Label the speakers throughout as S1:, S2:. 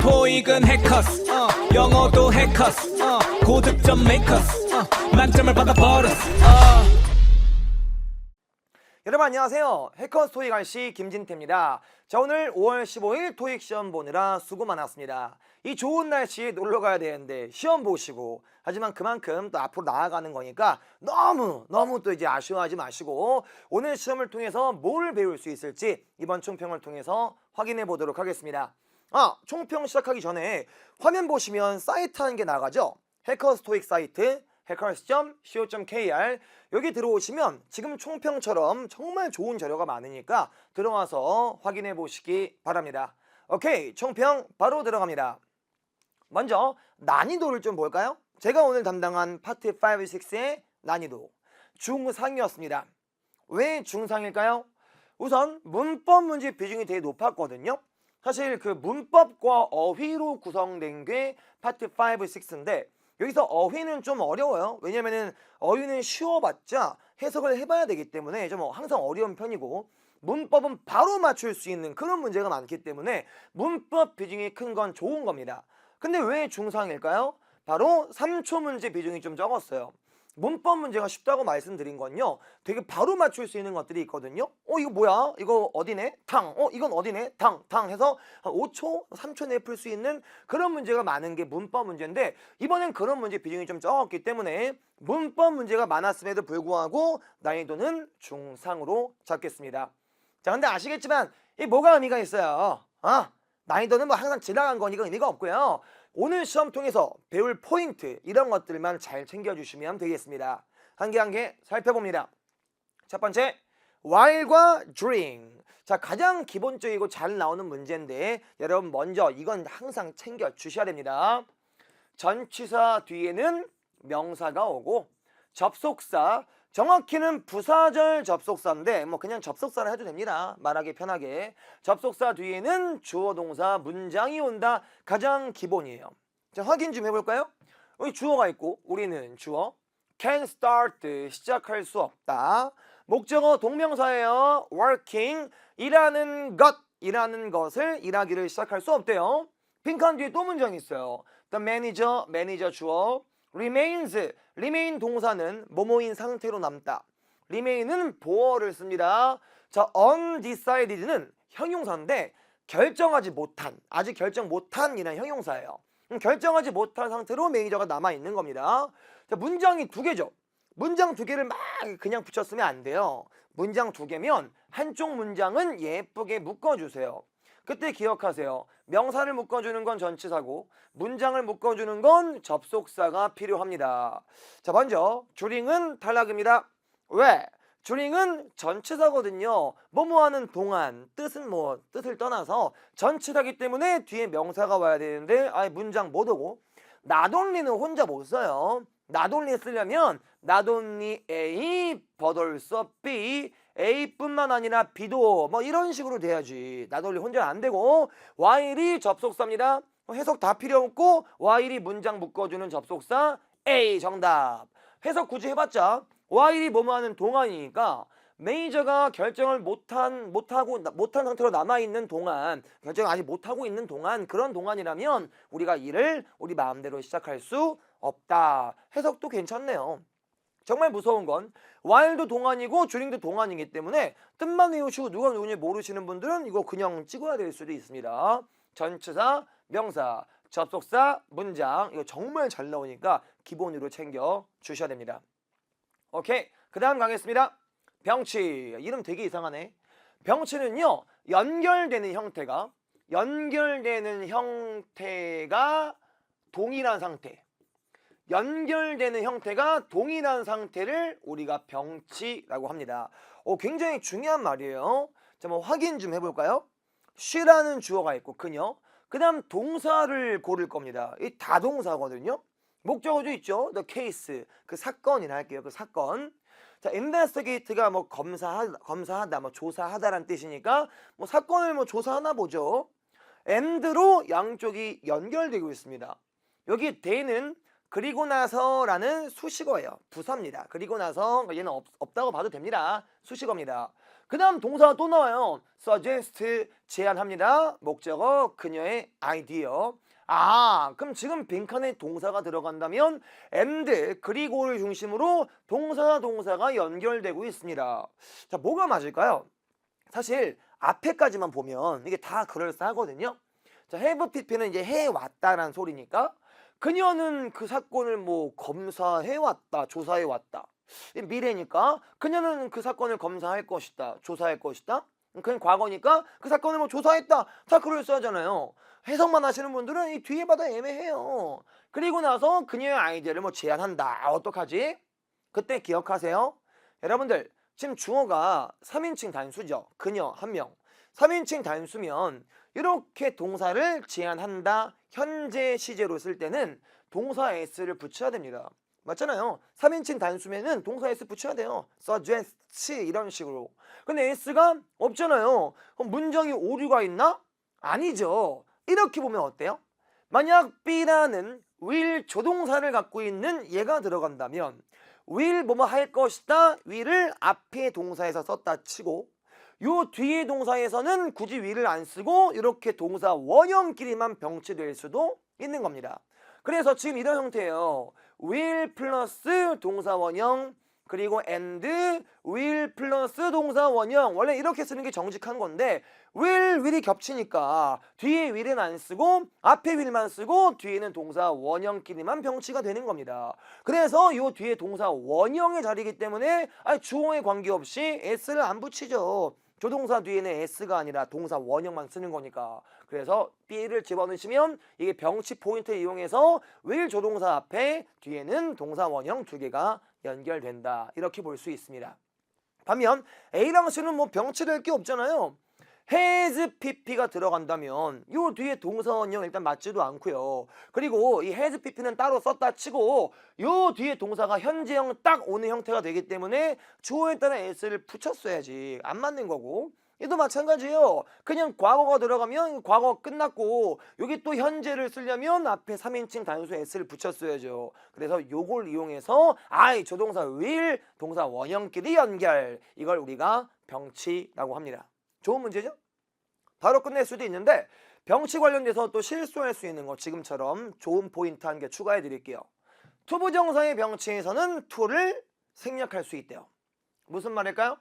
S1: 토익은 해커스 영어도 해커스 고득점 메이커스 만점을 받아버렸어.
S2: 여러분 안녕하세요. 해커스 토익 RC 김진태입니다. 자, 오늘 5월 15일 토익 시험 보느라 수고 많았습니다. 이 좋은 날씨에 놀러 가야 되는데 시험 보시고, 하지만 그만큼 또 앞으로 나아가는 거니까 너무 또 이제 아쉬워하지 마시고 오늘 시험을 통해서 뭘 배울 수 있을지 이번 총평을 통해서 확인해 보도록 하겠습니다. 총평 시작하기 전에 화면 보시면 사이트 하는 게 나가죠. 해커스 토익 사이트 hackers.co.kr 여기 들어오시면 지금 총평처럼 정말 좋은 자료가 많으니까 들어와서 확인해 보시기 바랍니다. 오케이, 총평 바로 들어갑니다. 먼저 난이도를 좀 볼까요? 제가 오늘 담당한 파트 5, 6의 난이도 중상이었습니다. 왜 중상일까요? 우선 문법 문제 비중이 되게 높았거든요. 사실 그 문법과 어휘로 구성된 게 파트 5, 6인데 여기서 어휘는 좀 어려워요. 왜냐면은 어휘는 쉬워봤자 해석을 해봐야 되기 때문에 좀 항상 어려운 편이고, 문법은 바로 맞출 수 있는 그런 문제가 많기 때문에 문법 비중이 큰 건 좋은 겁니다. 근데 왜 중상일까요? 바로 3초 문제 비중이 좀 적었어요. 문법 문제가 쉽다고 말씀드린 건요, 되게 바로 맞출 수 있는 것들이 있거든요. 이거 뭐야? 이거 어디네? 탕. 이건 어디네? 탕 해서 한 5초, 3초 내에 풀 수 있는 그런 문제가 많은 게 문법 문제인데, 이번엔 그런 문제 비중이 좀 적었기 때문에 문법 문제가 많았음에도 불구하고 난이도는 중상으로 잡겠습니다. 자, 근데 아시겠지만 이 뭐가 의미가 있어요? 난이도는 뭐 항상 지나간 거니까 의미가 없고요. 오늘 시험 통해서 배울 포인트 이런 것들만 잘 챙겨주시면 되겠습니다. 한 개 한 개 살펴봅니다. 첫 번째, while과 during. 자, 가장 기본적이고 잘 나오는 문제인데 여러분 먼저 이건 항상 챙겨주셔야 됩니다. 전치사 뒤에는 명사가 오고 접속사, 정확히는 부사절 접속사인데 뭐 그냥 접속사를 해도 됩니다. 말하기 편하게. 접속사 뒤에는 주어 동사 문장이 온다. 가장 기본이에요. 자, 확인 좀 해볼까요? 여기 주어가 있고 우리는 주어 can start 시작할 수 없다. 목적어 동명사예요. working 일하는 것, 일하는 것을 일하기를 시작할 수 없대요. 빈칸 뒤에 또 문장이 있어요. The manager, 매니저 주어. remains, remain 동사는 뭐뭐인 상태로 남다. remain은 보어를 씁니다. 자, undecided는 형용사인데 결정하지 못한, 아직 결정 못한 이란 형용사예요. 결정하지 못한 상태로 매니저가 남아있는 겁니다. 자, 문장이 두 개죠. 문장 두 개를 막 그냥 붙였으면 안 돼요. 문장 두 개면 한쪽 문장은 예쁘게 묶어주세요. 그때 기억하세요. 명사를 묶어주는 건 전치사고 문장을 묶어주는 건 접속사가 필요합니다. 자, 먼저 during은 탈락입니다. 왜? during은 전치사거든요. 뭐뭐 하는 동안, 뜻은 뭐 뜻을 떠나서 전치사기 때문에 뒤에 명사가 와야 되는데 문장 못 오고, not only는 혼자 못 써요. not only 쓰려면 not only A but also B, A뿐만 아니라 B도 뭐 이런 식으로 돼야지. not only 혼자는 안 되고, while이 접속사입니다. 해석 다 필요 없고 while이 문장 묶어주는 접속사 A 정답. 해석 굳이 해봤자 while이 뭐뭐 하는 동안이니까 매니저가 결정을 못한 상태로 남아있는 동안, 결정 아직 못하고 있는 동안, 그런 동안이라면 우리가 일을 우리 마음대로 시작할 수 없다. 해석도 괜찮네요. 정말 무서운 건 while도 동안이고 during도 동안이기 때문에 뜻만 외우시고 누가 누군지 모르시는 분들은 이거 그냥 찍어야 될 수도 있습니다. 전치사, 명사, 접속사, 문장 이거 정말 잘 나오니까 기본으로 챙겨 주셔야 됩니다. 오케이, 그 다음 가겠습니다. 병치. 이름 되게 이상하네. 병치는요, 연결되는 형태가 동일한 상태. 연결되는 형태가 동일한 상태를 우리가 병치라고 합니다. 굉장히 중요한 말이에요. 자, 뭐 확인 좀 해볼까요? she라는 주어가 있고 그녀, 그 다음 동사를 고를 겁니다. 이 다동사거든요. 목적어도 있죠. the case, 그 사건이라 할게요. 그 사건. 자, investigate가 뭐 검사하다, 뭐 조사하다라는 뜻이니까 뭐 사건을 뭐 조사하나 보죠. and로 양쪽이 연결되고 있습니다. 여기 the는 그리고 나서라는 수식어예요. 부사입니다. 그리고 나서 얘는 없다고 봐도 됩니다. 수식어입니다. 그 다음 동사가 또 나와요. suggest, 제안합니다. 목적어, 그녀의 아이디어. 아, 그럼 지금 빈칸에 동사가 들어간다면 and, 그리고를 중심으로 동사가 연결되고 있습니다. 자, 뭐가 맞을까요? 사실 앞에까지만 보면 이게 다 그럴싸하거든요. 자, have pp는 이제 해왔다라는 소리니까 그녀는 그 사건을 뭐 검사해왔다, 조사해왔다. 미래니까 그녀는 그 사건을 검사할 것이다, 조사할 것이다. 그냥 과거니까 그 사건을 뭐 조사했다. 다 그럴싸하잖아요. 해석만 하시는 분들은 이 뒤에 봐도 애매해요. 그리고 나서 그녀의 아이디어를 뭐 제안한다. 어떡하지? 그때 기억하세요. 여러분들 지금 주어가 3인칭 단수죠. 그녀 한 명. 3인칭 단수면 이렇게 동사를 제안한다. 현재 시제로 쓸 때는 동사 s를 붙여야 됩니다. 맞잖아요. 3인칭 단수면은 동사 s 붙여야 돼요. suggest 이런 식으로. 근데 s가 없잖아요. 그럼 문장이 오류가 있나? 아니죠. 이렇게 보면 어때요? 만약 B라는 will 조동사를 갖고 있는 얘가 들어간다면 will 뭐뭐 할 것이다. will을 앞에 동사에서 썼다 치고 요 뒤에 동사에서는 굳이 will을 안 쓰고 이렇게 동사 원형끼리만 병치될 수도 있는 겁니다. 그래서 지금 이런 형태예요. will 플러스 동사 원형 그리고 and will 플러스 동사 원형. 원래 이렇게 쓰는 게 정직한 건데 will이 겹치니까 뒤에 will은 안 쓰고 앞에 will만 쓰고 뒤에는 동사 원형끼리만 병치가 되는 겁니다. 그래서 요 뒤에 동사 원형의 자리이기 때문에 주어에 관계없이 s를 안 붙이죠. 조동사 뒤에는 s가 아니라 동사 원형만 쓰는 거니까. 그래서 B를 집어넣으시면 이게 병치 포인트를 이용해서 will 조동사 앞에 뒤에는 동사 원형 두 개가 연결된다. 이렇게 볼 수 있습니다. 반면 A랑 C는 뭐 병치될 게 없잖아요. has pp가 들어간다면 요 뒤에 동사 원형 일단 맞지도 않고요. 그리고 이 has pp는 따로 썼다 치고 요 뒤에 동사가 현재형 딱 오는 형태가 되기 때문에 주어에 따라 s를 붙였어야지. 안 맞는 거고. 얘도 마찬가지예요. 그냥 과거가 들어가면 과거 끝났고 여기 또 현재를 쓰려면 앞에 3인칭 단수 s를 붙였어야죠. 그래서 요걸 이용해서 조동사 will 동사 원형끼리 연결. 이걸 우리가 병치라고 합니다. 좋은 문제죠? 바로 끝낼 수도 있는데 병치 관련돼서 또 실수할 수 있는 거 지금처럼 좋은 포인트 한 개 추가해 드릴게요. 투부정사의 병치에서는 to를 생략할 수 있대요. 무슨 말일까요?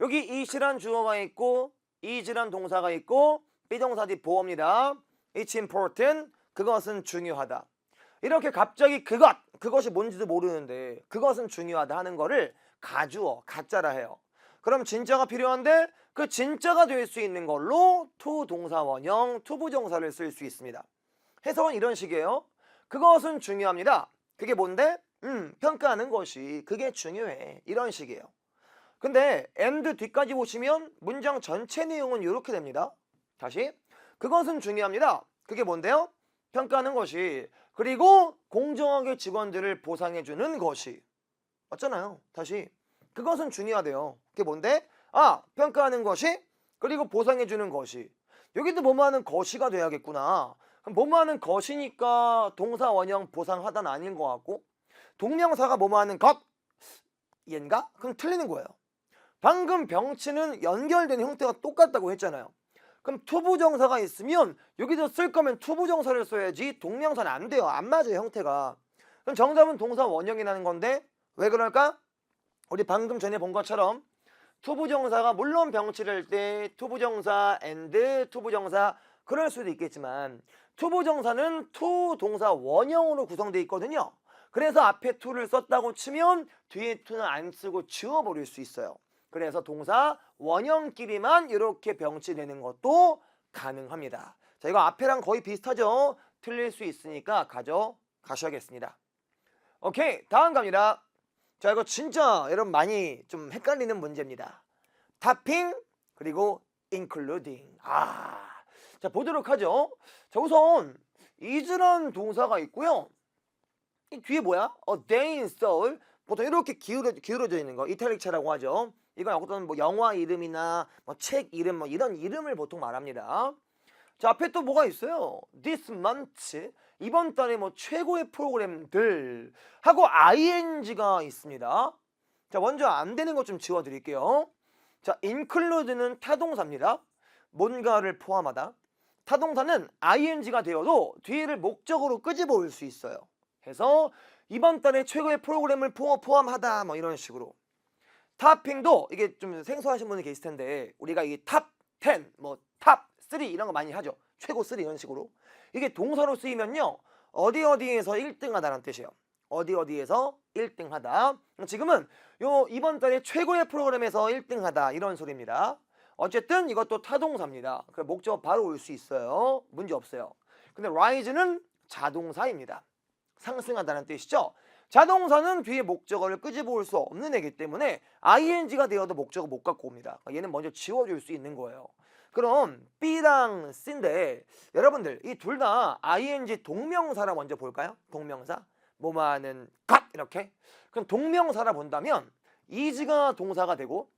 S2: 여기 is란 주어가 있고 is란 동사가 있고 비동사 뒤 보어입니다. It's important. 그것은 중요하다. 이렇게 갑자기 그것이 뭔지도 모르는데 그것은 중요하다 하는 거를 가주어, 가짜라 해요. 그럼 진짜가 필요한데 그 진짜가 될 수 있는 걸로 to 동사 원형, 투부정사를 쓸 수 있습니다. 해석은 이런 식이에요. 그것은 중요합니다. 그게 뭔데? 평가하는 것이 그게 중요해. 이런 식이에요. 근데 and 뒤까지 보시면 문장 전체 내용은 이렇게 됩니다. 다시 그것은 중요합니다. 그게 뭔데요? 평가하는 것이 그리고 공정하게 직원들을 보상해주는 것이. 맞잖아요. 다시 그것은 중요하대요. 그게 뭔데? 평가하는 것이 그리고 보상해주는 것이. 여기도 뭐뭐하는 것이가 돼야겠구나. 그럼 뭐뭐하는 것이니까 동사 원형 보상하다는 아닌 것 같고 동명사가 뭐뭐하는 것 얘인가? 그럼 틀리는 거예요. 방금 병치는 연결된 형태가 똑같다고 했잖아요. 그럼 투부정사가 있으면 여기서 쓸 거면 투부정사를 써야지 동명사는 안 돼요. 안 맞아요, 형태가. 그럼 정답은 동사 원형이라는 건데 왜 그럴까? 우리 방금 전에 본 것처럼 투부정사가 물론 병치를 할 때 투부정사 and 투부정사 그럴 수도 있겠지만 투부정사는 투 동사 원형으로 구성되어 있거든요. 그래서 앞에 to를 썼다고 치면 뒤에 to는 안 쓰고 지워버릴 수 있어요. 그래서 동사 원형끼리만 이렇게 병치되는 것도 가능합니다. 자, 이거 앞에랑 거의 비슷하죠? 틀릴 수 있으니까 가져가셔야겠습니다. 오케이, 다음 갑니다. 자, 이거 진짜 여러분 많이 좀 헷갈리는 문제입니다. topping 그리고 including. 자, 보도록 하죠. 자, 우선 is란 동사가 있고요. 이 뒤에 뭐야? A day in Seoul. 보통 이렇게 기울어져 있는 거 이탈릭체라고 하죠. 이건 어떤 뭐 영화 이름이나 뭐 책 이름 뭐 이런 이름을 보통 말합니다. 자, 앞에 또 뭐가 있어요? This month. 이번 달에 뭐 최고의 프로그램들 하고 ing가 있습니다. 자, 먼저 안 되는 것 좀 지워 드릴게요. 자, include는 타동사입니다. 뭔가를 포함하다. 타동사는 ing가 되어도 뒤를 목적으로 끄집어 올 수 있어요. 해서 이번 달에 최고의 프로그램을 포함하다 뭐 이런 식으로. 탑핑도 이게 좀 생소하신 분이 계실 텐데 우리가 이 탑 10, 뭐 탑 3 이런 거 많이 하죠. 최고 3 이런 식으로. 이게 동사로 쓰이면요. 어디에서 1등하다라는 뜻이에요. 어디에서 1등하다. 지금은 요 이번 달에 최고의 프로그램에서 1등하다 이런 소리입니다. 어쨌든 이것도 타동사입니다. 그 목적 바로 올 수 있어요. 문제 없어요. 근데 rise는 자동사입니다. 상승하다는 뜻이죠. 자동사는 뒤에 목적어를 끄집어 올 수 없는 애기 때문에 ing가 되어도 목적어 못 갖고 옵니다. 얘는 먼저 지워줄 수 있는 거예요. 그럼 B랑 C인데 여러분들 이 둘 다 ing 동명사라 먼저 볼까요? 동명사. 뭐뭐하는 것 이렇게. 그럼 동명사라 본다면 is가 동사가 되고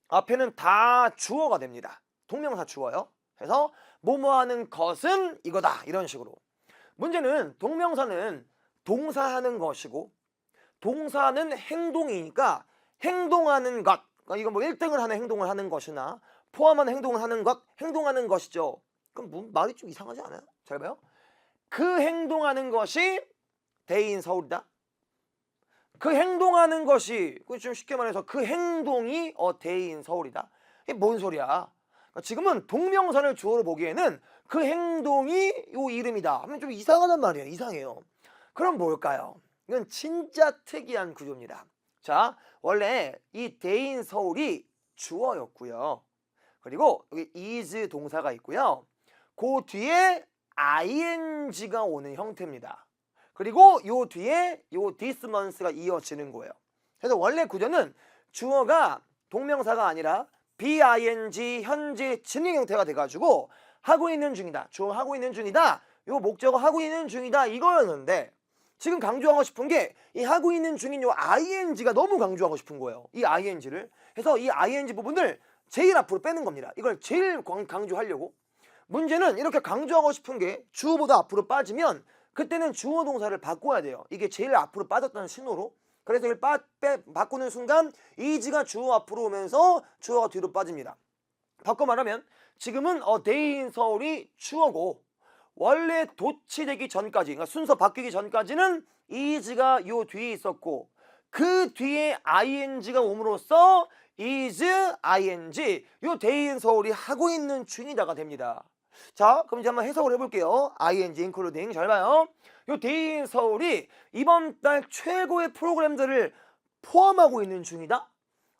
S2: 앞에는 다 주어가 됩니다. 동명사 주어요. 그래서 뭐뭐하는 것은 이거다 이런 식으로. 문제는 동명사는 동사하는 것이고 동사는 행동이니까 행동하는 것. 그러니까 이거 뭐 1등을 하는 행동을 하는 것이나 포함하는 행동을 하는 것, 행동하는 것이죠. 그럼 뭐 말이 좀 이상하지 않아요? 잘 봐요. 그 행동하는 것이 대인 서울이다. 그 행동하는 것이 좀 쉽게 말해서 그 행동이 대인 서울이다. 이게 뭔 소리야? 그러니까 지금은 동명사를 주어로 보기에는 그 행동이 요 이름이다 하면 좀 이상하단 말이에요. 이상해요. 그럼 뭘까요? 이건 진짜 특이한 구조입니다. 자, 원래 이 대인 서울이 주어였고요. 그리고 여기 is 동사가 있고요. 그 뒤에 ing가 오는 형태입니다. 그리고 요 뒤에 요 this month가 이어지는 거예요. 그래서 원래 구조는 주어가 동명사가 아니라 BING 현재 진행 형태가 돼가지고 하고 있는 중이다. 주어 하고 있는 중이다. 요 목적어 하고 있는 중이다. 이거였는데 지금 강조하고 싶은 게 이 하고 있는 중인 요 ing가 너무 강조하고 싶은 거예요. 이 ing를. 그래서 이 ing 부분을 제일 앞으로 빼는 겁니다. 이걸 제일 강조하려고. 문제는 이렇게 강조하고 싶은 게 주어보다 앞으로 빠지면 그때는 주어 동사를 바꿔야 돼요. 이게 제일 앞으로 빠졌다는 신호로. 그래서 이걸 바꾸는 순간 is가 주어 앞으로 오면서 주어가 뒤로 빠집니다. 바꿔 말하면 지금은 대인 서울이 주어고 원래 도치되기 전까지, 그러니까 순서 바뀌기 전까지는 is가 요 뒤에 있었고 그 뒤에 ing가 옴으로써 is, ing 요 대인 서울이 하고 있는 중이다가 됩니다. 자, 그럼 이제 한번 해석을 해볼게요. ing, including 잘 봐요. 요 대인 서울이 이번 달 최고의 프로그램들을 포함하고 있는 중이다?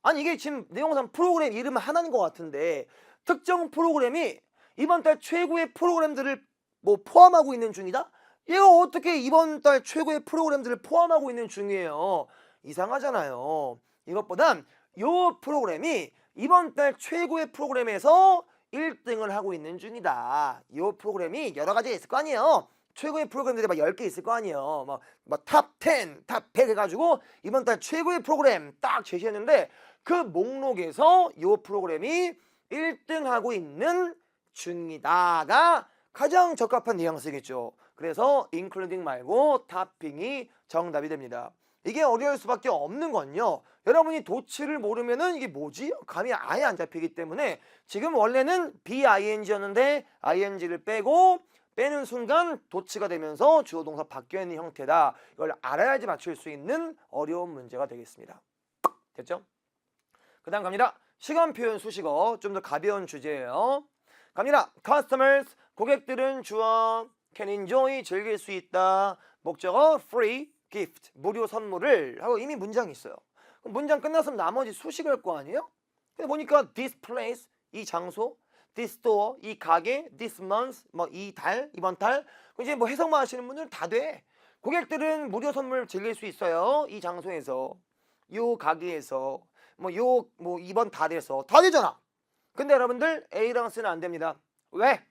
S2: 아니 이게 지금 내용상 프로그램 이름은 하나인 것 같은데 특정 프로그램이 이번 달 최고의 프로그램들을 뭐 포함하고 있는 중이다? 얘가 어떻게 이번 달 최고의 프로그램들을 포함하고 있는 중이에요? 이상하잖아요. 이것보단 요 프로그램이 이번 달 최고의 프로그램에서 1등을 하고 있는 중이다. 요 프로그램이 여러 가지가 있을 거 아니에요. 최고의 프로그램들이 막 10개 있을 거 아니에요. 막 탑 10, 탑 100 해가지고 이번 달 최고의 프로그램 딱 제시했는데 그 목록에서 요 프로그램이 1등하고 있는 중이다가 가장 적합한 뉘앙스겠죠. 그래서 including 말고 topping이 정답이 됩니다. 이게 어려울 수밖에 없는 건요. 여러분이 도치를 모르면은 이게 뭐지? 감이 아예 안 잡히기 때문에 지금 원래는 BING였는데 ING를 빼는 순간 도치가 되면서 주어 동사 바뀌어 있는 형태다. 이걸 알아야지 맞출 수 있는 어려운 문제가 되겠습니다. 됐죠? 그 다음 갑니다. 시간 표현 수식어 좀 더 가벼운 주제예요. 갑니다. Customers 고객들은 주어 can enjoy 즐길 수 있다. 목적어 free gift 무료 선물을 하고 이미 문장이 있어요. 그럼 문장 끝났으면 나머지 수식을 할 거 아니에요? 근데 보니까 this place 이 장소, this store 이 가게, this month 뭐 이 달 이번 달 이제 뭐 해석만 하시는 분들은 다 돼. 고객들은 무료 선물 즐길 수 있어요. 이 장소에서 요 가게에서 뭐 이번 달에서 다 되잖아. 근데 여러분들 A랑 C는 안 됩니다. 왜?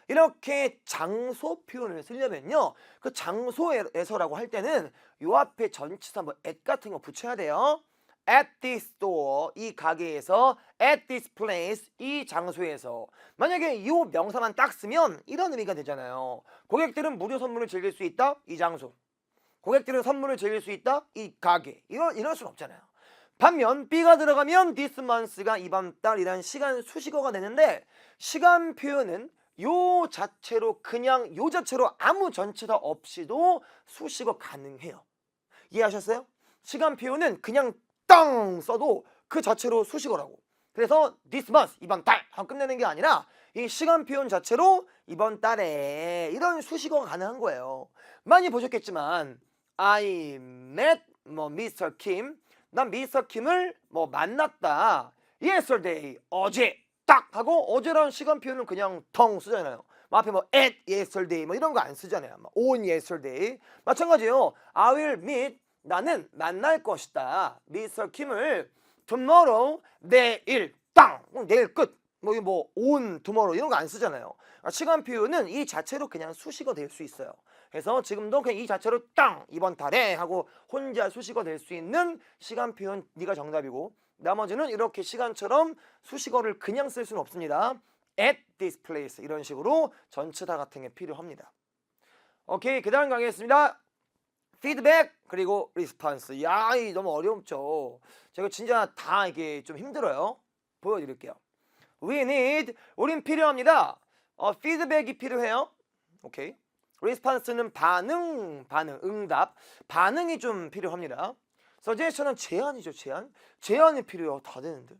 S2: 이렇게 장소 표현을 쓰려면요. 그 장소에서라고 할 때는 요 앞에 전치사 뭐 at 같은 거 붙여야 돼요. At this store 이 가게에서 at this place 이 장소에서 만약에 요 명사만 딱 쓰면 이런 의미가 되잖아요. 고객들은 무료 선물을 즐길 수 있다 이 장소. 고객들은 선물을 즐길 수 있다 이 가게. 이럴 수는 없잖아요. 반면 B가 들어가면 this month가 이번 달이란 시간 수식어가 되는데 시간 표현은 요 자체로 그냥 요 자체로 아무 전치사 없이도 수식어 가능해요. 이해하셨어요? 시간 표현은 그냥 땅 써도 그 자체로 수식어라고. 그래서 this month 이번 달 하고 끝내는 게 아니라 이 시간 표현 자체로 이번 달에 이런 수식어가 가능한 거예요. 많이 보셨겠지만 I met Mr. Kim. 난 미스터 킴을 만났다. yesterday 어제 딱 하고 어제라는 시간 표현은 그냥 텅 쓰잖아요. 앞에 at yesterday 이런 거 안 쓰잖아요. on yesterday 마찬가지예요. I will meet 나는 만날 것이다. 미스터 킴을 tomorrow 내일 땅 내일 끝 on tomorrow 이런 거 안 쓰잖아요. 시간 표현은 이 자체로 그냥 수식어 될 수 있어요. 그래서 지금도 그냥 이 자체로 땅 이번 달에 하고 혼자 수식어 될 수 있는 시간 표현 네가 정답이고 나머지는 이렇게 시간처럼 수식어를 그냥 쓸 수는 없습니다. at this place 이런 식으로 전치사 같은 게 필요합니다. 오케이, 그 다음 가겠습니다. 피드백 그리고 리스폰스. 야, 이 너무 어렵죠. 제가 진짜 다 이게 좀 힘들어요. 보여드릴게요. We need 우린 필요합니다. 피드백이 필요해요. 오케이. 리스폰스는 반응, 응답, 반응이 좀 필요합니다. 서제스션은 제안이죠, 제안. 제안이 필요해요. 다 되는데.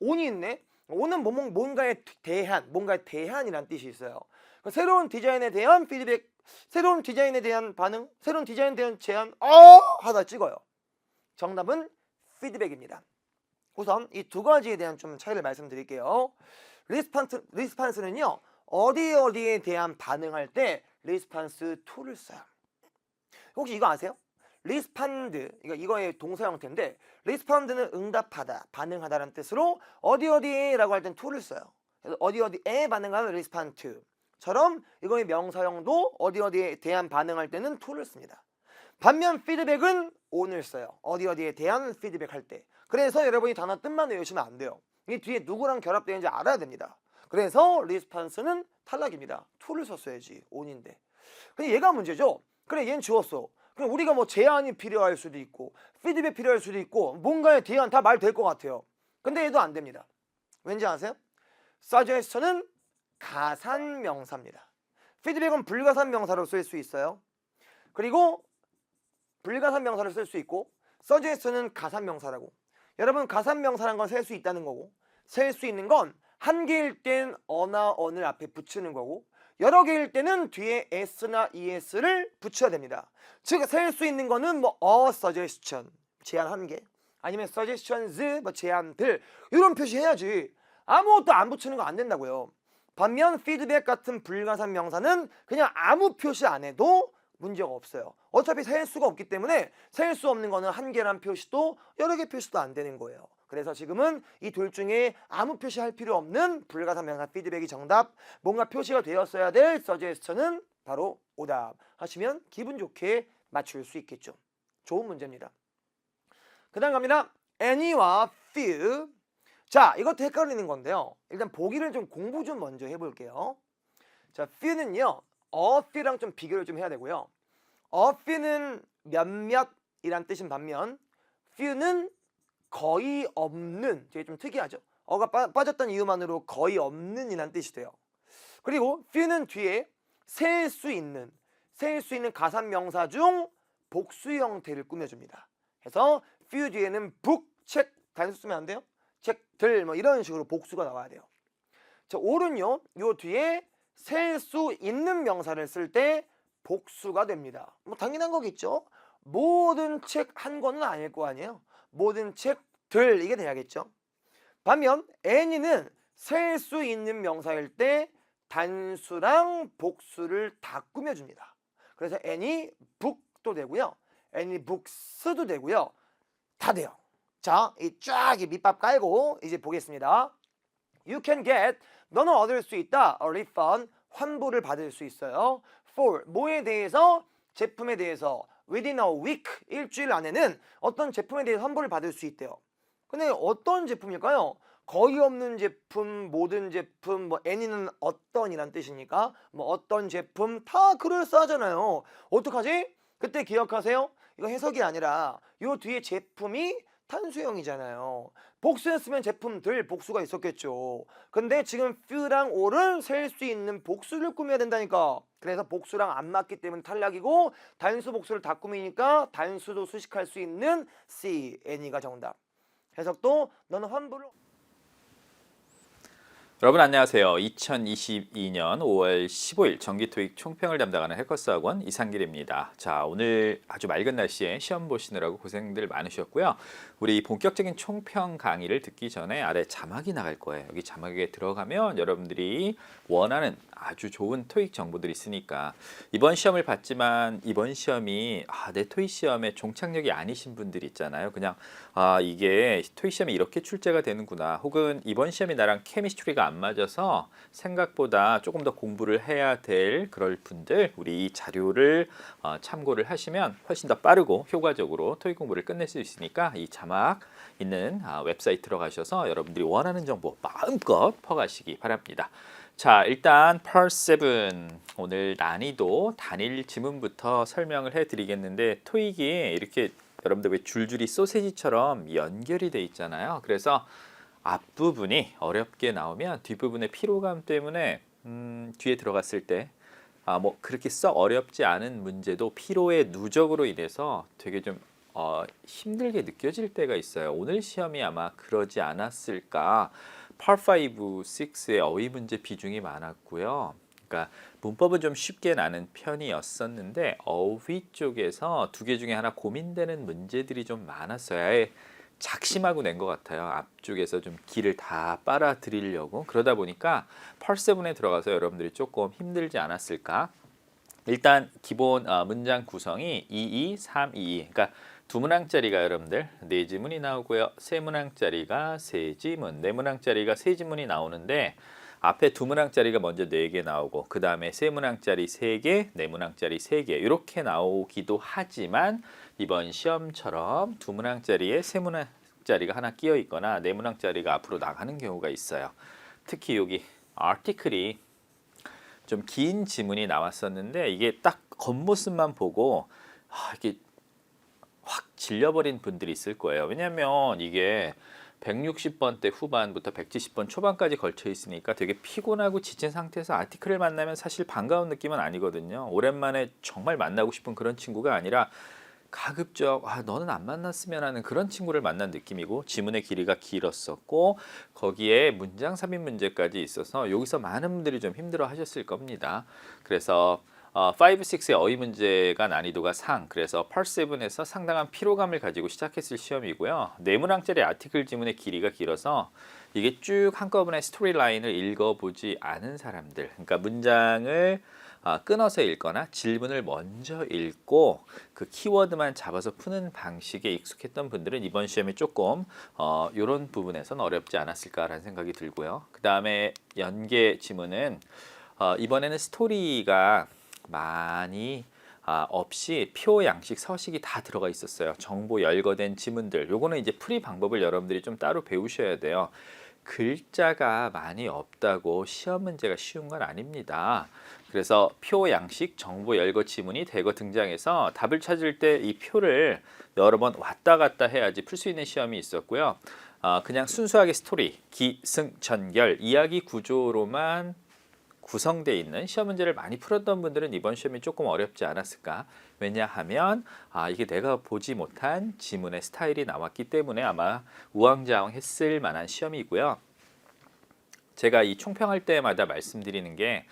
S2: on이 있네. on은 뭔가에 대한이란 뜻이 있어요. 새로운 디자인에 대한 피드백, 새로운 디자인에 대한 반응, 새로운 디자인에 대한 제안, 하다 찍어요. 정답은 피드백입니다. 우선 이 두 가지에 대한 좀 차이를 말씀드릴게요. 리스폰스는요. 어디에 대한 반응할 때 리스폰스 to를 써요. 혹시 이거 아세요? 리스판드, 이거의 동사 형태인데 리스판드는 응답하다, 반응하다라는 뜻으로 어디에라고 할 땐 to를 써요. 그래서 어디에 반응하는 리스판드처럼 이거의 명사형도 어디에 대한 반응할 때는 to를 씁니다. 반면 피드백은 on을 써요. 어디에 대한 피드백 할 때. 그래서 여러분이 단어 뜻만 외우시면 안 돼요. 이 뒤에 누구랑 결합되는지 알아야 됩니다. 그래서 리스폰스는 탈락입니다. to를 썼어야지 on인데. 근데 얘가 문제죠. 그래, 얘는 주었어. 그럼 우리가 제안이 필요할 수도 있고 피드백 필요할 수도 있고 뭔가에 대한 다 말 될 것 같아요. 근데 얘도 안 됩니다. 왠지 아세요? suggestion은 가산명사입니다. 피드백은 불가산명사로 쓸 수 있어요. 그리고 불가산명사를 쓸 수 있고 suggestion은 가산명사라고. 여러분, 가산명사란 건 셀 수 있다는 거고 셀 수 있는 건 한 개일 땐 어나 언을 앞에 붙이는 거고 여러 개일 때는 뒤에 s나 es를 붙여야 됩니다. 즉 셀 수 있는 거는 a suggestion 제안 한 개 아니면 suggestions 제안들 이런 표시 해야지. 아무것도 안 붙이는 거 안 된다고요. 반면 피드백 같은 불가산 명사는 그냥 아무 표시 안 해도 문제가 없어요. 어차피 셀 수가 없기 때문에 셀 수 없는 거는 한 개란 표시도 여러 개 표시도 안 되는 거예요. 그래서 지금은 이 둘 중에 아무 표시할 필요 없는 불가산 명사 피드백이 정답, 뭔가 표시가 되었어야 될 suggestion은 바로 오답 하시면 기분 좋게 맞출 수 있겠죠. 좋은 문제입니다. 그 다음 갑니다. any와 few. 자, 이것도 헷갈리는 건데요. 일단 보기를 좀 공부 좀 먼저 해볼게요. 자, few는요. a few랑 좀 비교를 좀 해야 되고요. a few는 몇몇이란 뜻인 반면 few는 거의 없는, 되게 좀 특이하죠. 어가 빠졌던 이유만으로 거의 없는 이란 뜻이 돼요. 그리고 few는 뒤에 셀 수 있는 가산명사 중 복수 형태를 꾸며줍니다. 그래서 few 뒤에는 book, 책 단수 쓰면 안 돼요. 책들 이런 식으로 복수가 나와야 돼요. 자, all은요. 요 뒤에 셀 수 있는 명사를 쓸 때 복수가 됩니다. 당연한 거겠죠. 모든 책 한 권은 아닐 거 아니에요. 모든 책들 이게 돼야겠죠. 반면 any는 셀 수 있는 명사일 때 단수랑 복수를 다 꾸며줍니다. 그래서 any book도 되고요. any books도 되고요. 다 돼요. 자, 이 쫙 밑밥 깔고 이제 보겠습니다. You can get, 너는 얻을 수 있다. A refund, 환불을 받을 수 있어요. For, 뭐에 대해서? 제품에 대해서. Within a week, 일주일 안에는 어떤 제품에 대해서 환불을 받을 수 있대요. 근데 어떤 제품일까요? 거의 없는 제품, 모든 제품, any는 어떤이란 뜻이니까 어떤 제품 다 그럴싸하잖아요. 어떡하지? 그때 기억하세요? 이거 해석이 아니라 요 뒤에 제품이 탄수형이잖아요. 복수였으면 제품들 복수가 있었겠죠. 근데 지금 few랑 all은 셀 수 있는 복수를 꾸며야 된다니까. 그래서 복수랑 안 맞기 때문에 탈락이고 단수 복수를 다 꾸미니까 단수도 수식할 수 있는 C, N이가 정답. 해석도 너는 환불을
S3: 여러분 안녕하세요. 2022년 5월 15일 정기 토익 총평을 담당하는 해커스 학원 이상길입니다. 자, 오늘 아주 맑은 날씨에 시험 보시느라고 고생들 많으셨고요. 우리 본격적인 총평 강의를 듣기 전에 아래 자막이 나갈 거예요. 여기 자막에 들어가면 여러분들이 원하는 아주 좋은 토익 정보들이 있으니까 이번 시험을 봤지만 이번 시험이 내 토익 시험에 종착역이 아니신 분들 있잖아요. 그냥 이게 토익 시험이 이렇게 출제가 되는구나. 혹은 이번 시험이 나랑 케미스트리가 안 맞아서 생각보다 조금 더 공부를 해야 될 그럴 분들 우리 이 자료를 참고를 하시면 훨씬 더 빠르고 효과적으로 토익 공부를 끝낼 수 있으니까 이 자막 있는 웹사이트 들어가셔서 여러분들이 원하는 정보 마음껏 퍼가시기 바랍니다. 자, 일단 Part 7 오늘 난이도 단일 지문부터 설명을 해드리겠는데 토익이 이렇게 여러분들 왜 줄줄이 소세지처럼 연결이 돼 있잖아요. 그래서 앞부분이 어렵게 나오면 뒷부분의 피로감 때문에 뒤에 들어갔을 때 뭐 그렇게 썩 어렵지 않은 문제도 피로의 누적으로 인해서 되게 좀 힘들게 느껴질 때가 있어요. 오늘 시험이 아마 그러지 않았을까. Part 5, 6의 어휘 문제 비중이 많았고요. 그러니까 문법은 좀 쉽게 나는 편이었었는데 어휘 쪽에서 두 개 중에 하나 고민되는 문제들이 좀 많았어요. 아예 작심하고 낸 것 같아요. 앞쪽에서 좀 길을 다 빨아들이려고. 그러다 보니까 Part 7에 들어가서 여러분들이 조금 힘들지 않았을까. 일단 기본 문장 구성이 2, 3, 2. 그러니까 두 문항짜리가 여러분들 네 지문이 나오고요. 세 문항짜리가 세 지문, 네 문항짜리가 세 지문이 나오는데 앞에 두 문항짜리가 먼저 4개 나오고 그 다음에 세 문항짜리 3개, 네 문항짜리 3개 이렇게 나오기도 하지만 이번 시험처럼 두 문항짜리에 세 문항짜리가 하나 끼어 있거나 네 문항짜리가 앞으로 나가는 경우가 있어요. 특히 여기 article이 좀 긴 지문이 나왔었는데 이게 딱 겉모습만 보고 이게 확 질려버린 분들이 있을 거예요. 왜냐하면 이게 160번대 후반부터 170번 초반까지 걸쳐 있으니까 되게 피곤하고 지친 상태에서 아티클을 만나면 사실 반가운 느낌은 아니거든요. 오랜만에 정말 만나고 싶은 그런 친구가 아니라 가급적 너는 안 만났으면 하는 그런 친구를 만난 느낌이고 지문의 길이가 길었었고 거기에 문장 삽입 문제까지 있어서 여기서 많은 분들이 좀 힘들어 하셨을 겁니다. 그래서 5, 6의 어휘 문제가 난이도가 상, 그래서 Part 7에서 상당한 피로감을 가지고 시작했을 시험이고요. 네 문항짜리 아티클 지문의 길이가 길어서 이게 쭉 한꺼번에 스토리 라인을 읽어보지 않은 사람들, 그러니까 문장을 끊어서 읽거나 질문을 먼저 읽고 그 키워드만 잡아서 푸는 방식에 익숙했던 분들은 이번 시험에 조금 이런 부분에서는 어렵지 않았을까라는 생각이 들고요. 그 다음에 연계 지문은 이번에는 스토리가 많이 없이 표, 양식, 서식이 다 들어가 있었어요. 정보 열거된 지문들. 요거는 이제 풀이 방법을 여러분들이 좀 따로 배우셔야 돼요. 글자가 많이 없다고 시험 문제가 쉬운 건 아닙니다. 그래서 표, 양식, 정보 열거 지문이 대거 등장해서 답을 찾을 때 이 표를 여러 번 왔다 갔다 해야지 풀 수 있는 시험이 있었고요. 그냥 순수하게 스토리, 기승전결, 이야기 구조로만 구성되어 있는 시험 문제를 많이 풀었던 분들은 이번 시험이 조금 어렵지 않았을까. 왜냐하면 이게 내가 보지 못한 지문의 스타일이 나왔기 때문에 아마 우왕좌왕했을 만한 시험이고요. 제가 이 총평할 때마다 말씀드리는 게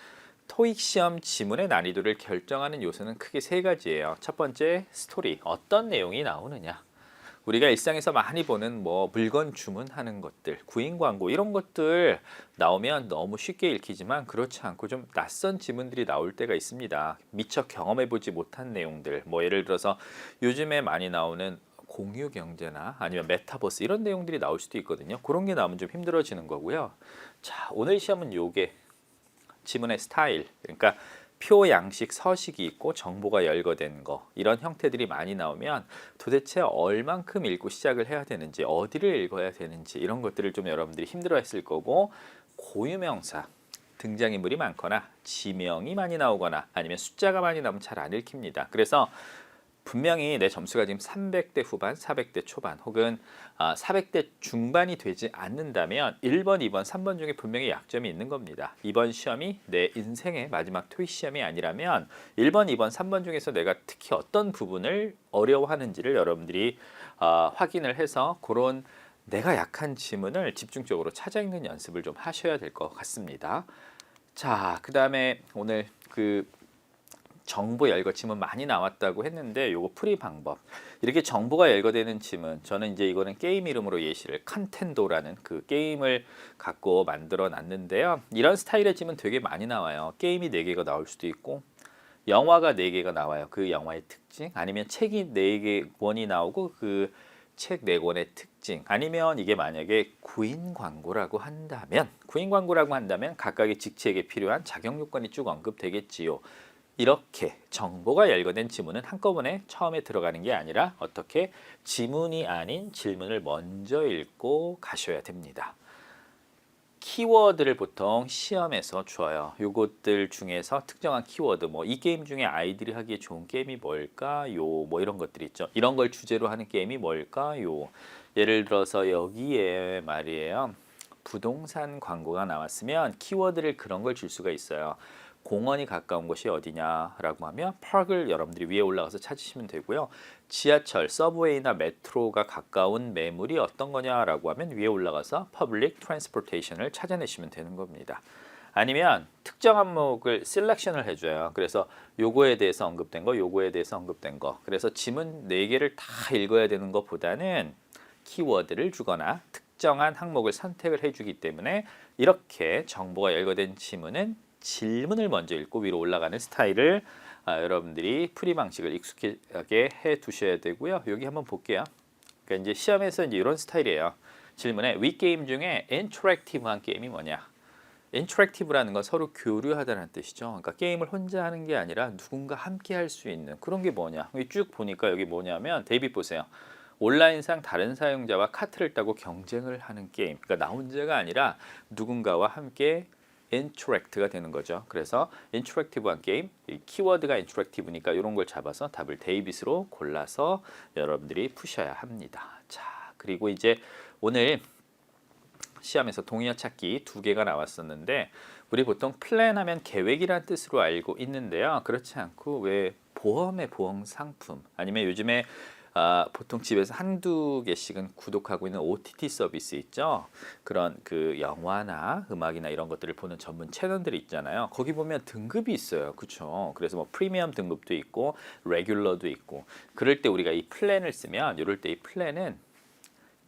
S3: 토익 시험 지문의 난이도를 결정하는 요소는 크게 세 가지예요. 첫 번째, 스토리, 어떤 내용이 나오느냐. 우리가 일상에서 많이 보는 뭐 물건 주문하는 것들, 구인 광고 이런 것들 나오면 너무 쉽게 읽히지만 그렇지 않고 좀 낯선 지문들이 나올 때가 있습니다. 미처 경험해보지 못한 내용들, 뭐 예를 들어서 요즘에 많이 나오는 공유 경제나 아니면 메타버스 이런 내용들이 나올 수도 있거든요. 그런 게 나오면 좀 힘들어지는 거고요. 자, 오늘 시험은 요게 지문의 스타일, 그러니까 표, 양식, 서식이 있고 정보가 열거된 거 이런 형태들이 많이 나오면 도대체 얼만큼 읽고 시작을 해야 되는지 어디를 읽어야 되는지 이런 것들을 좀 여러분들이 힘들어했을 거고 고유명사, 등장인물이 많거나 지명이 많이 나오거나 아니면 숫자가 많이 나오면 잘 안 읽힙니다. 그래서 분명히 내 점수가 지금 300대 후반, 400대 초반 혹은 400대 중반이 되지 않는다면 1번, 2번, 3번 중에 분명히 약점이 있는 겁니다. 이번 시험이 내 인생의 마지막 토익 시험이 아니라면 1번, 2번, 3번 중에서 내가 특히 어떤 부분을 어려워하는지를 여러분들이 확인을 해서 그런 내가 약한 지문을 집중적으로 찾아 읽는 연습을 좀 하셔야 될 것 같습니다. 자, 그 다음에 오늘 그 정보 열거 지문 많이 나왔다고 했는데 요거 풀이 방법, 이렇게 정보가 열거되는 지문, 저는 이제 이거는 게임 이름으로 예시를 칸텐도라는 그 게임을 갖고 만들어 놨는데요. 이런 스타일의 지문 되게 많이 나와요. 게임이 4개가 나올 수도 있고 영화가 4개가 나와요. 그 영화의 특징, 아니면 책이 4개 권이 나오고 그 책 4권의 특징, 아니면 이게 만약에 구인 광고라고 한다면 각각의 직책에 필요한 자격 요건이 쭉 언급되겠지요. 이렇게 정보가 열거된 지문은 한꺼번에 처음에 들어가는 게 아니라 어떻게 지문이 아닌 질문을 먼저 읽고 가셔야 됩니다. 키워드를 보통 시험에서 줘요. 요것들 중에서 특정한 키워드, 뭐 이 게임 중에 아이들이 하기에 좋은 게임이 뭘까요? 뭐 이런 것들 있죠. 이런 걸 주제로 하는 게임이 뭘까요? 예를 들어서 여기에 말이에요. 부동산 광고가 나왔으면 키워드를 그런 걸 줄 수가 있어요. 공원이 가까운 곳이 어디냐라고 하면 park을 여러분들이 위에 올라가서 찾으시면 되고요. 지하철, 서브웨이나 메트로가 가까운 매물이 어떤 거냐라고 하면 위에 올라가서 public transportation을 찾아내시면 되는 겁니다. 아니면 특정 항목을 셀렉션을 해줘요. 그래서 요거에 대해서 언급된 거, 요거에 대해서 언급된 거. 그래서 지문 4개를 다 읽어야 되는 것보다는 키워드를 주거나 특정한 항목을 선택을 해주기 때문에 이렇게 정보가 열거된 지문은 질문을 먼저 읽고 위로 올라가는 스타일을 여러분들이 풀이 방식을 익숙하게 해 두셔야 되고요. 여기 한번 볼게요. 그러니까 이제 시험에서 이제 이런 스타일이에요. 질문에 위 게임 중에 인터랙티브한 게임이 뭐냐? 인터랙티브라는 건 서로 교류하다는 뜻이죠. 그러니까 게임을 혼자 하는 게 아니라 누군가 함께 할 수 있는 그런 게 뭐냐? 여기 쭉 보니까 여기 뭐냐면 데이빗 보세요. 온라인상 다른 사용자와 카트를 타고 경쟁을 하는 게임. 그러니까 나 혼자가 아니라 누군가와 함께 인터랙트가 되는 거죠. 그래서 인터랙티브한 게임, 이 키워드가 인터랙티브니까 이런 걸 잡아서 답을 데이빗으로 골라서 여러분들이 푸셔야 합니다. 자, 그리고 이제 오늘 시험에서 동의어 찾기 2개가 나왔었는데 우리 보통 플랜하면 계획이라는 뜻으로 알고 있는데요. 그렇지 않고 왜 보험의 보험 상품, 아니면 요즘에 보통 집에서 한두 개씩은 구독하고 있는 OTT 서비스 있죠. 그런 그 영화나 음악이나 이런 것들을 보는 전문 채널들이 있잖아요. 거기 보면 등급이 있어요. 그렇죠? 그래서 뭐 프리미엄 등급도 있고 레귤러도 있고, 그럴 때 우리가 이 플랜을 쓰면 이럴 때 이 플랜은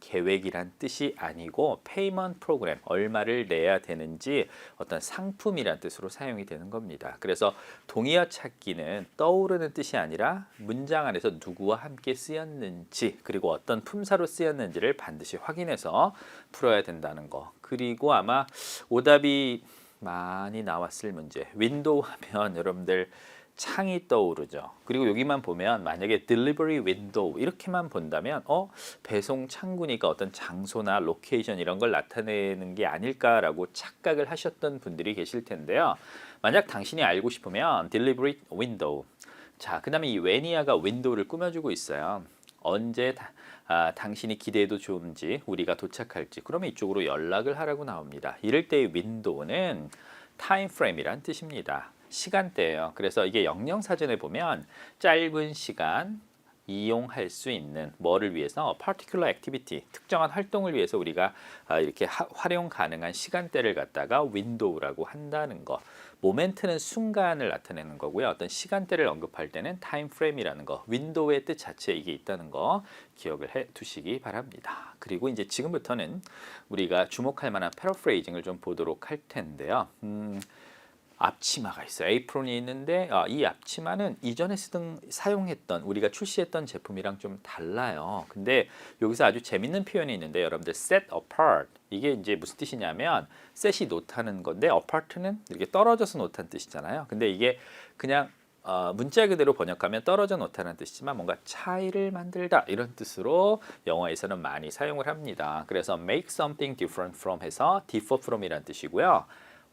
S3: 계획이란 뜻이 아니고 페이먼트 프로그램, 얼마를 내야 되는지 어떤 상품이란 뜻으로 사용이 되는 겁니다. 그래서 동의어 찾기는 떠오르는 뜻이 아니라 문장 안에서 누구와 함께 쓰였는지, 그리고 어떤 품사로 쓰였는지를 반드시 확인해서 풀어야 된다는 거. 그리고 아마 오답이 많이 나왔을 문제, 윈도우 하면 여러분들 창이 떠오르죠. 그리고 여기만 보면 만약에 delivery window 이렇게만 본다면 배송 창구니까 어떤 장소나 로케이션 이런 걸 나타내는 게 아닐까라고 착각을 하셨던 분들이 계실 텐데요. 만약 당신이 알고 싶으면 delivery window. 자, 그 다음에 이 when이야가 윈도우를 꾸며주고 있어요. 언제 당신이 기대해도 좋은지, 우리가 도착할지, 그러면 이쪽으로 연락을 하라고 나옵니다. 이럴 때의 윈도우는 타임 프레임이란 뜻입니다. 시간대예요. 그래서 이게 영영사전에 보면 짧은 시간 이용할 수 있는 뭐를 위해서 particular activity, 특정한 활동을 위해서 우리가 이렇게 활용 가능한 시간대를 갖다가 window라고 한다는 거. 모멘트는 순간을 나타내는 거고요. 어떤 시간대를 언급할 때는 time frame이라는 거, window의 뜻 자체에 이게 있다는 거 기억을 해 두시기 바랍니다. 그리고 이제 지금부터는 우리가 주목할 만한 패러프레이징을 좀 보도록 할 텐데요. 앞치마가 있어요. 에이프론이 있는데 이 앞치마는 이전에 사용했던, 우리가 출시했던 제품이랑 좀 달라요. 근데 여기서 아주 재밌는 표현이 있는데 여러분들 set apart, 이게 이제 무슨 뜻이냐면 set이 놓다는 건데 apart는 이렇게 떨어져서 놓다는 뜻이잖아요. 근데 이게 그냥 문자 그대로 번역하면 떨어져 놓다는 뜻이지만 뭔가 차이를 만들다 이런 뜻으로 영어에서는 많이 사용을 합니다. 그래서 make something different from 해서 differ from이라는 뜻이고요.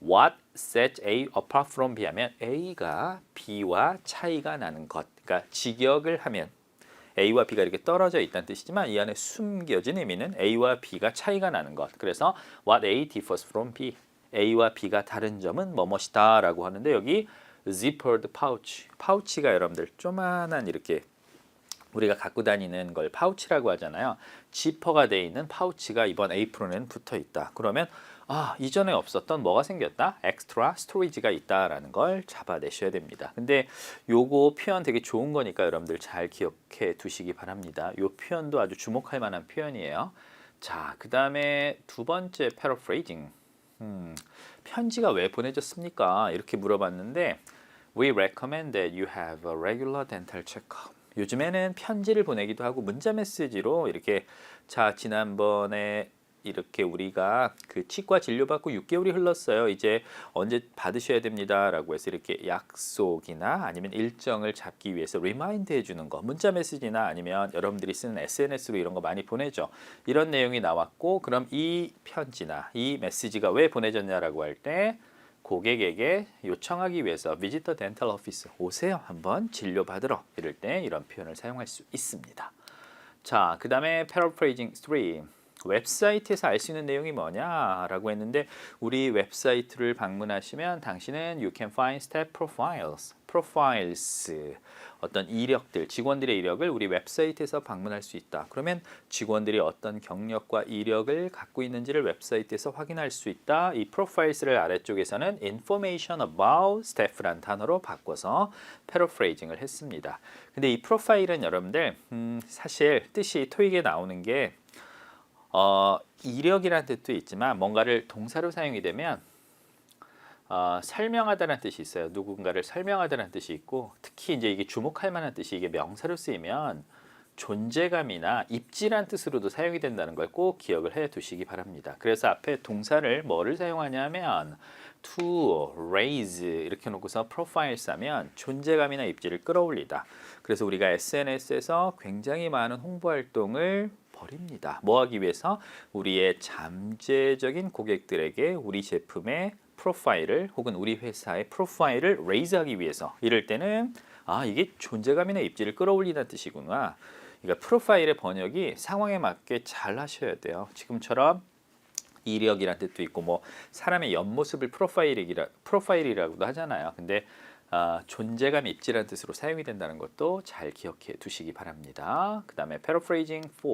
S3: What sets A apart from B하면 A가 B와 차이가 나는 것, 그러니까 직역을 하면 A와 B가 이렇게 떨어져 있다는 뜻이지만 이 안에 숨겨진 의미는 A와 B가 차이가 나는 것. 그래서 what A differs from B. A와 B가 다른 점은 뭐뭐이다 라고 하는데 여기 zippered pouch. 파우치가 여러분들 조만한 이렇게 우리가 갖고 다니는 걸 파우치라고 하잖아요. 지퍼가 돼 있는 파우치가 이번 에이프론에는 붙어 있다. 그러면 이전에 없었던 뭐가 생겼다? 엑스트라 스토리지가 있다라는 걸 잡아내셔야 됩니다. 근데 요거 표현 되게 좋은 거니까 여러분들 잘 기억해 두시기 바랍니다. 요 표현도 아주 주목할 만한 표현이에요. 자, 그 다음에 두 번째 paraphrasing. 편지가 왜 보내졌습니까? 이렇게 물어봤는데 We recommend that you have a regular dental checkup. 요즘에는 편지를 보내기도 하고 문자 메시지로 이렇게 자 지난번에 이렇게 우리가 그 치과 진료받고 6개월이 흘렀어요. 이제 언제 받으셔야 됩니다라고 해서 이렇게 약속이나 아니면 일정을 잡기 위해서 리마인드 해주는 거 문자 메시지나 아니면 여러분들이 쓰는 SNS로 이런 거 많이 보내죠. 이런 내용이 나왔고 그럼 이 편지나 이 메시지가 왜 보내졌냐라고 할 때 고객에게 요청하기 위해서 Visit the Dental Office 오세요 한번 진료받으러 이럴 때 이런 표현을 사용할 수 있습니다. 자, 그 다음에 Paraphrasing 3 웹사이트에서 알 수 있는 내용이 뭐냐라고 했는데 우리 웹사이트를 방문하시면 당신은 You can find step profiles 어떤 이력들, 직원들의 이력을 우리 웹사이트에서 방문할 수 있다. 그러면 직원들이 어떤 경력과 이력을 갖고 있는지를 웹사이트에서 확인할 수 있다. 이 프로파일스를 아래쪽에서는 information about staff란 단어로 바꿔서 패러프레이징을 했습니다. 근데 이 프로파일은 여러분들 사실 뜻이 토익에 나오는 게 이력이라는 뜻도 있지만 뭔가를 동사로 사용이 되면 설명하다는 뜻이 있어요. 누군가를 설명하다는 뜻이 있고 특히 이제 이게 주목할 만한 뜻이 이게 명사로 쓰이면 존재감이나 입지란 뜻으로도 사용이 된다는 걸 꼭 기억을 해 두시기 바랍니다. 그래서 앞에 동사를 뭐를 사용하냐면 to raise 이렇게 놓고서 profiles 하면 존재감이나 입지를 끌어올리다. 그래서 우리가 SNS에서 굉장히 많은 홍보 활동을 벌입니다. 뭐 하기 위해서? 우리의 잠재적인 고객들에게 우리 제품의 프로파일을 혹은 우리 회사의 프로파일을 레이즈하기 위해서 이럴 때는 이게 존재감이나 입지를 끌어올리는 뜻이구나. 그러니까 프로파일의 번역이 상황에 맞게 잘 하셔야 돼요. 지금처럼 이력이란 뜻도 있고 뭐 사람의 옆모습을 프로파일이라고도 하잖아요. 근데 존재감 입지라는 뜻으로 사용이 된다는 것도 잘 기억해 두시기 바랍니다. 그 다음에 paraphrasing 4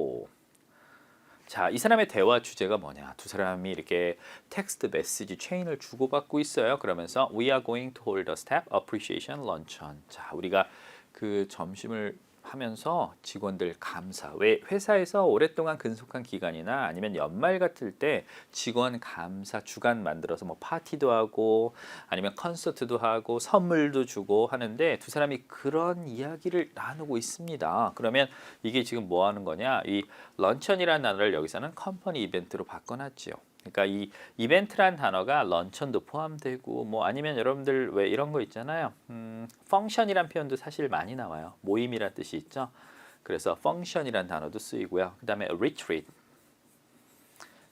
S3: 자, 이 사람의 대화 주제가 뭐냐? 두 사람이 이렇게 텍스트 메시지 체인을 주고받고 있어요. 그러면서 We are going to hold a staff appreciation luncheon. 자, 우리가 그 점심을 하면서 직원들 감사. 왜 회사에서 오랫동안 근속한 기간이나 아니면 연말 같을 때 직원 감사 주간 만들어서 뭐 파티도 하고 아니면 콘서트도 하고 선물도 주고 하는데 두 사람이 그런 이야기를 나누고 있습니다. 그러면 이게 지금 뭐 하는 거냐? 이 런천이라는 단어를 여기서는 컴퍼니 이벤트로 바꿔놨지요. 그러니까 이 이벤트란 단어가 런천도 포함되고 뭐 아니면 여러분들 왜 이런 거 있잖아요. 펑션이란 표현도 사실 많이 나와요. 모임이란 뜻이 있죠. 그래서 펑션이란 단어도 쓰이고요. 그 다음에 retreat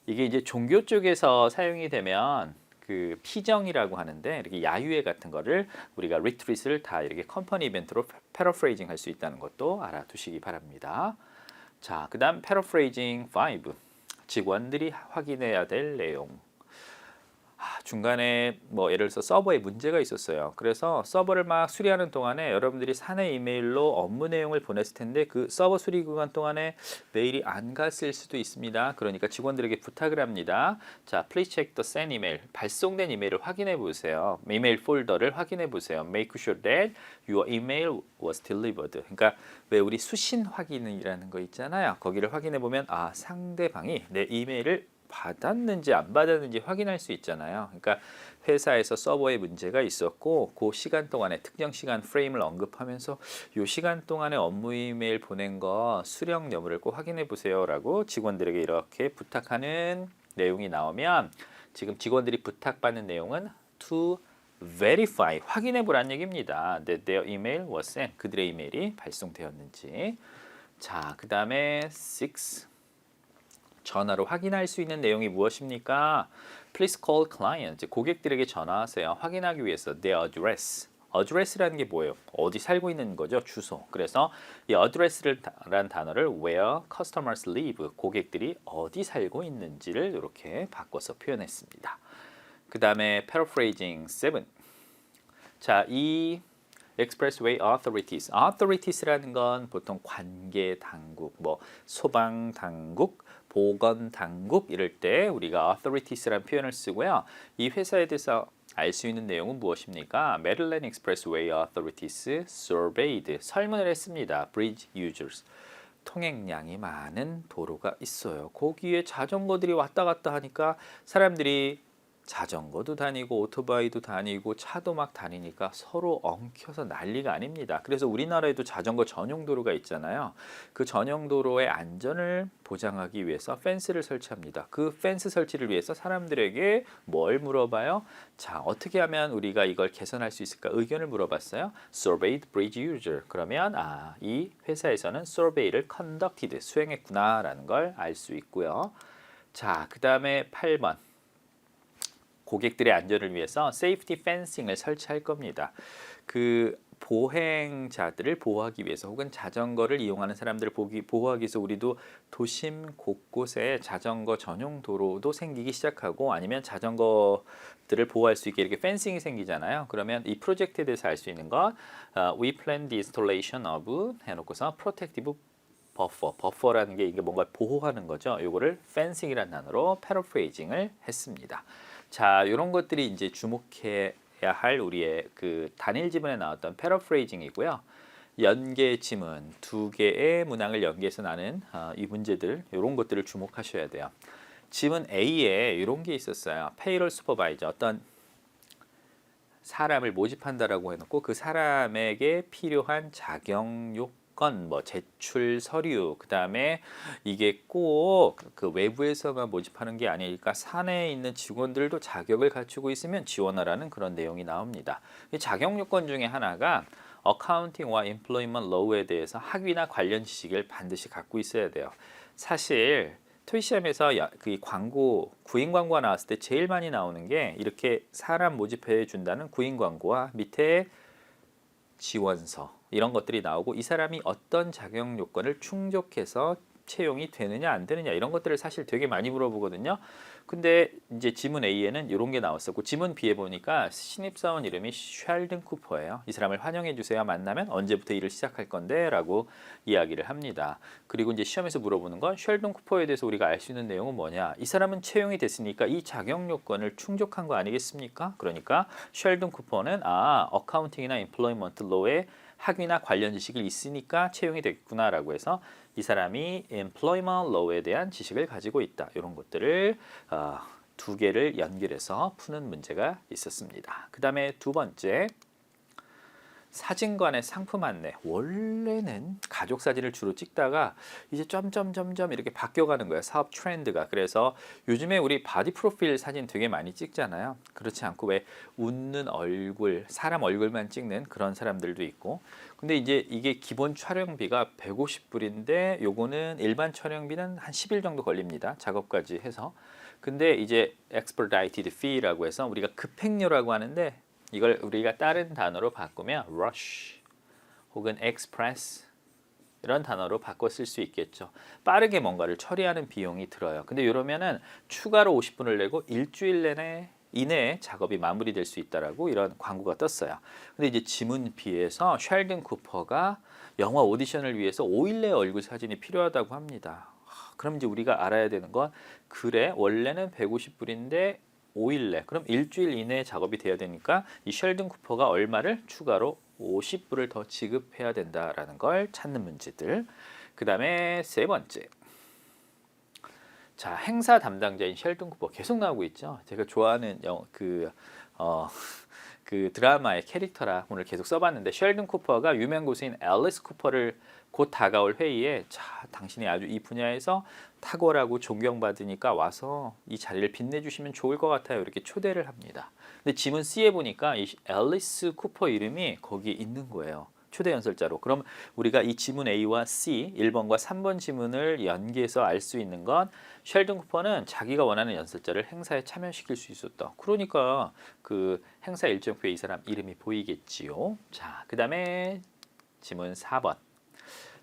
S3: 이게 이제 종교 쪽에서 사용이 되면 그 피정이라고 하는데 이렇게 야유회 같은 거를 우리가 retreat을 다 이렇게 컴퍼니 이벤트로 paraphrasing 할 수 있다는 것도 알아두시기 바랍니다. 자, 그 다음 paraphrasing 5 직원들이 확인해야 될 내용. 중간에 뭐 예를 들어서 서버에 문제가 있었어요. 그래서 서버를 막 수리하는 동안에 여러분들이 사내 이메일로 업무 내용을 보냈을 텐데 그 서버 수리 기간 동안에 메일이 안 갔을 수도 있습니다. 그러니까 직원들에게 부탁을 합니다. 자, please check the sent email. 발송된 이메일을 확인해 보세요. 이메일 폴더를 확인해 보세요. Make sure that your email was delivered. 그러니까 왜 우리 수신 확인이라는 거 있잖아요. 거기를 확인해 보면 상대방이 내 이메일을 받았는지 안 받았는지 확인할 수 있잖아요. 그러니까 회사에서 서버에 문제가 있었고 그 시간 동안에 특정 시간 프레임을 언급하면서 이 시간 동안에 업무 이메일 보낸 거 수령 여부를 꼭 확인해 보세요 라고 직원들에게 이렇게 부탁하는 내용이 나오면 지금 직원들이 부탁받는 내용은 to verify 확인해 보라는 얘기입니다. That their email was sent 그들의 이메일이 발송되었는지. 자, 그 다음에 6 전화로 확인할 수 있는 내용이 무엇입니까? Please call client. 고객들에게 전화하세요. 확인하기 위해서 their address. address라는 게 뭐예요? 어디 살고 있는 거죠? 주소. 그래서 이 address라는 단어를 where customers live, 고객들이 어디 살고 있는지를 이렇게 바꿔서 표현했습니다. 그 다음에 paraphrasing 7. 자, 이 expressway authorites라는 건 보통 관계 당국, 뭐 소방 당국, 보건 당국 이럴 때 우리가 authorites라는 표현을 쓰고요. 이 회사에 대해서 알 수 있는 내용은 무엇입니까? Maryland Expressway Authorities surveyed, 설문을 했습니다. Bridge users, 통행량이 많은 도로가 있어요. 거기에 자전거들이 왔다 갔다 하니까 사람들이 자전거도 다니고 오토바이도 다니고 차도 막 다니니까 서로 엉켜서 난리가 아닙니다. 그래서 우리나라에도 자전거 전용 도로가 있잖아요. 그 전용 도로의 안전을 보장하기 위해서 펜스를 설치합니다. 그 펜스 설치를 위해서 사람들에게 뭘 물어봐요? 자, 어떻게 하면 우리가 이걸 개선할 수 있을까? 의견을 물어봤어요. Surveyed bridge user. 그러면 이 회사에서는 survey를 conducted, 수행했구나라는 걸 알 수 있고요. 자, 그 다음에 8번. 고객들의 안전을 위해서 safety fencing을 설치할 겁니다. 그 보행자들을 보호하기 위해서 혹은 자전거를 이용하는 사람들을 보호하기 위해서 우리도 도심 곳곳에 자전거 전용 도로도 생기기 시작하고 아니면 자전거들을 보호할 수 있게 이렇게 펜싱이 생기잖아요. 그러면 이 프로젝트에 대해서 알 수 있는 것 We plan the installation of 해놓고서 protective 버퍼라는 게 이게 뭔가 보호하는 거죠. 요거를 fencing이라는 단어로 paraphrasing을 했습니다. 자, 이런 것들이 이제 주목해야 할 우리의 그 단일 지문에 나왔던 paraphrasing이고요. 연계 지문, 두 개의 문항을 연계해서 나는 이 문제들, 이런 것들을 주목하셔야 돼요. 지문 A에 이런 게 있었어요. payroll supervisor, 어떤 사람을 모집한다라고 해놓고 그 사람에게 필요한 자격 요건, 뭐 제출 서류, 그 다음에 이게 꼭 그 외부에서만 모집하는 게 아니니까 사내에 있는 직원들도 자격을 갖추고 있으면 지원하라는 그런 내용이 나옵니다. 이 자격 요건 중에 하나가 어카운팅과 employment law에 대해서 학위나 관련 지식을 반드시 갖고 있어야 돼요. 사실 토익 시험에서 그 광고, 구인 광고가 나왔을 때 제일 많이 나오는 게 이렇게 사람 모집해 준다는 구인 광고와 밑에 지원서 이런 것들이 나오고 이 사람이 어떤 자격 요건을 충족해서 채용이 되느냐 안 되느냐 이런 것들을 사실 되게 많이 물어보거든요. 근데 이제 지문 A에는 이런 게 나왔었고 지문 B에 보니까 신입사원 이름이 쉘든 쿠퍼예요. 이 사람을 환영해 주세요. 만나면 언제부터 일을 시작할 건데 라고 이야기를 합니다. 그리고 이제 시험에서 물어보는 건 쉘든 쿠퍼에 대해서 우리가 알 수 있는 내용은 뭐냐? 이 사람은 채용이 됐으니까 이 자격 요건을 충족한 거 아니겠습니까? 그러니까 쉘든 쿠퍼는 어카운팅이나 임플로이먼트 로에 학위나 관련 지식을 있으니까 채용이 됐구나라고 해서 이 사람이 employment law에 대한 지식을 가지고 있다. 이런 것들을 두 개를 연결해서 푸는 문제가 있었습니다. 그 다음에 두 번째, 사진관의 상품 안내. 원래는 가족 사진을 주로 찍다가 이제 점점 이렇게 바뀌어가는 거예요. 사업 트렌드가. 그래서 요즘에 우리 바디 프로필 사진 되게 많이 찍잖아요. 그렇지 않고 왜 웃는 얼굴, 사람 얼굴만 찍는 그런 사람들도 있고. 근데 이제 이게 기본 촬영비가 150불인데 요거는 일반 촬영비는 한 10일 정도 걸립니다. 작업까지 해서. 근데 이제 expedited fee라고 해서 우리가 급행료라고 하는데 이걸 우리가 다른 단어로 바꾸면 rush 혹은 express 이런 단어로 바꿔 쓸 수 있겠죠. 빠르게 뭔가를 처리하는 비용이 들어요. 근데 이러면은 추가로 50분을 내고 일주일 이내에 작업이 마무리될 수 있다라고 이런 광고가 떴어요. 근데 이제 지문 B에서 쉘든 쿠퍼가 영화 오디션을 위해서 5일 내 얼굴 사진이 필요하다고 합니다. 그럼 이제 우리가 알아야 되는 건 그래 원래는 150불인데 5일 내 그럼 일주일 이내에 작업이 돼야 되니까 이 쉘든 쿠퍼가 얼마를 추가로 50불을 더 지급해야 된다라는 걸 찾는 문제들. 그 다음에 세 번째, 자 행사 담당자인 쉘든 쿠퍼 계속 나오고 있죠. 제가 좋아하는 그 드라마의 캐릭터라 오늘 계속 써봤는데 쉘든 쿠퍼가 유명 고수인 앨리스 쿠퍼를 곧 다가올 회의에 자 당신이 아주 이 분야에서 탁월하고 존경받으니까 와서 이 자리를 빛내주시면 좋을 것 같아요. 이렇게 초대를 합니다. 근데 지문 C에 보니까 이 앨리스 쿠퍼 이름이 거기 있는 거예요. 초대 연설자로. 그럼 우리가 이 지문 A와 C, 1번과 3번 지문을 연계해서 알 수 있는 건 셸든 쿠퍼는 자기가 원하는 연설자를 행사에 참여시킬 수 있었다. 그러니까 그 행사 일정표에 이 사람 이름이 보이겠지요. 자, 그 다음에 지문 4번.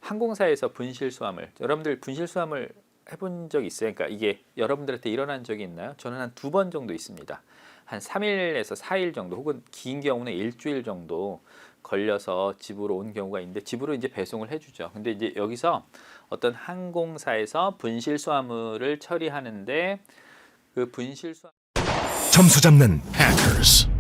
S3: 항공사에서 분실수함을, 여러분들 분실수함을 해본 적 있어요? 그러니까 이게 여러분들한테 일어난 적이 있나요? 저는 한 2번 정도 있습니다. 한 3일에서 4일 정도, 혹은 긴 경우는 일주일 정도 걸려서 집으로 온 경우가 있는데, 집으로 이제 배송을 해주죠. 근데 이제 여기서 어떤 항공사에서 분실수화물을 처리하는데 그 분실수화
S4: 점수 잡는 해커스.